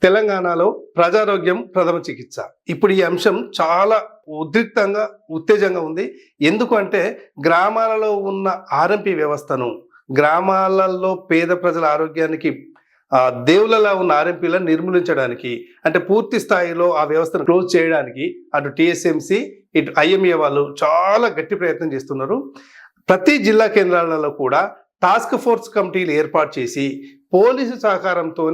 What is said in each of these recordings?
తెలంగాణలో ప్రజారోగ్యం ప్రథమ చికిత్స. ఇప్పుడు ఈ అంశం చాలా ఉద్రిక్తంగా, ఉత్తేజంగా ఉంది. ఎందుకంటే గ్రామాలలో ఉన్న ఆర్ఎంపీ వ్యవస్థను, గ్రామాలలో పేద ప్రజల ఆరోగ్యానికి దేవుళ్ళలా ఉన్న ఆర్ఎంపీలను నిర్మూలించడానికి, అంటే పూర్తి స్థాయిలో ఆ వ్యవస్థను క్లోజ్ చేయడానికి అటు టీఎస్ఎంసీ, ఇటు ఐఎంఏ వాళ్ళు చాలా గట్టి ప్రయత్నం చేస్తున్నారు. ప్రతి జిల్లా కేంద్రాలలో కూడా టాస్క్ ఫోర్స్ కమిటీలు ఏర్పాటు చేసి పోలీసు సహకారంతో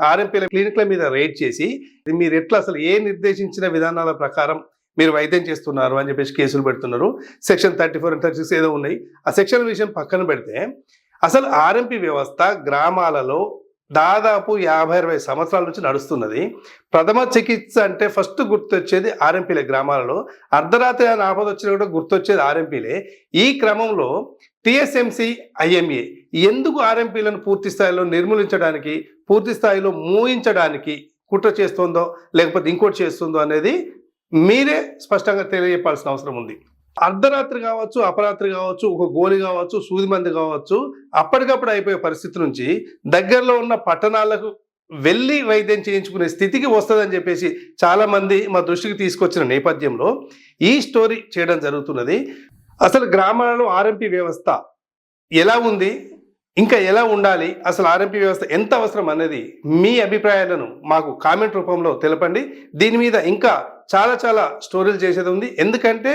ఆర్ఎంపీల క్లినిక్ల మీద రైడ్ చేసి మీరు ఎట్లా అసలు ఏ నిర్దేశించిన విధానాల ప్రకారం మీరు వైద్యం చేస్తున్నారు అని చెప్పేసి కేసులు పెడుతున్నారు. సెక్షన్ 34 and 36 ఏదో ఉన్నాయి. ఆ సెక్షన్ విషయం పక్కన పెడితే అసలు ఆర్ఎంపీ వ్యవస్థ గ్రామాలలో దాదాపు 50-60 సంవత్సరాల నుంచి నడుస్తున్నది. ప్రథమ చికిత్స అంటే ఫస్ట్ గుర్తొచ్చేది ఆర్ఎంపీలే. గ్రామాలలో అర్ధరాత్రి అని ఆపద వచ్చినా కూడా గుర్తొచ్చేది ఆర్ఎంపీలే. ఈ క్రమంలో టీఎస్ఎంసీ, ఐఎంఏ ఎందుకు ఆర్ఎంపీలను పూర్తి స్థాయిలో నిర్మూలించడానికి, పూర్తి స్థాయిలో మూయించడానికి కుట్ర చేస్తుందో లేకపోతే ఇంకోటి చేస్తుందో అనేది మీరే స్పష్టంగా తెలియజెప్పాల్సిన అవసరం ఉంది. అర్ధరాత్రి కావచ్చు, అపరాత్రి కావచ్చు, ఒక గోలి కావచ్చు, సూది మంది కావచ్చు, అప్పటికప్పుడు అయిపోయే పరిస్థితి నుంచి దగ్గరలో ఉన్న పట్టణాలకు వెళ్ళి వైద్యం చేయించుకునే స్థితికి వస్తుందని చెప్పేసి చాలా మంది మా దృష్టికి తీసుకొచ్చిన నేపథ్యంలో ఈ స్టోరీ చేయడం జరుగుతున్నది. అసలు గ్రామాలలో ఆర్ఎంపీ వ్యవస్థ ఎలా ఉంది, ఇంకా ఎలా ఉండాలి, అసలు ఆర్ఎంపీ వ్యవస్థ ఎంత అవసరం అనేది మీ అభిప్రాయాలను మాకు కామెంట్ రూపంలో తెలపండి. దీని మీద ఇంకా చాలా స్టోరీలు చేసేది ఉంది. ఎందుకంటే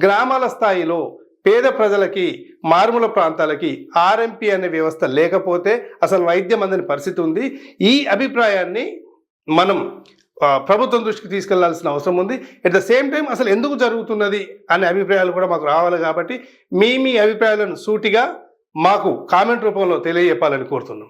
గ్రామాల స్థాయిలో పేద ప్రజలకి, మారుమూల ప్రాంతాలకి ఆర్ఎంపీ అనే వ్యవస్థ లేకపోతే అసలు వైద్యం అందని పరిస్థితి ఉంది. ఈ అభిప్రాయాన్ని మనం ప్రభుత్వం దృష్టికి తీసుకెళ్లాల్సిన అవసరం ఉంది. ఎట్ ద సేమ్ టైం అసలు ఎందుకు జరుగుతున్నది అనే అభిప్రాయాలు కూడా మాకు రావాలి. కాబట్టి మీ అభిప్రాయాలను సూటిగా మాకు కామెంట్ రూపంలో తెలియజెప్పాలని కోరుతున్నాం.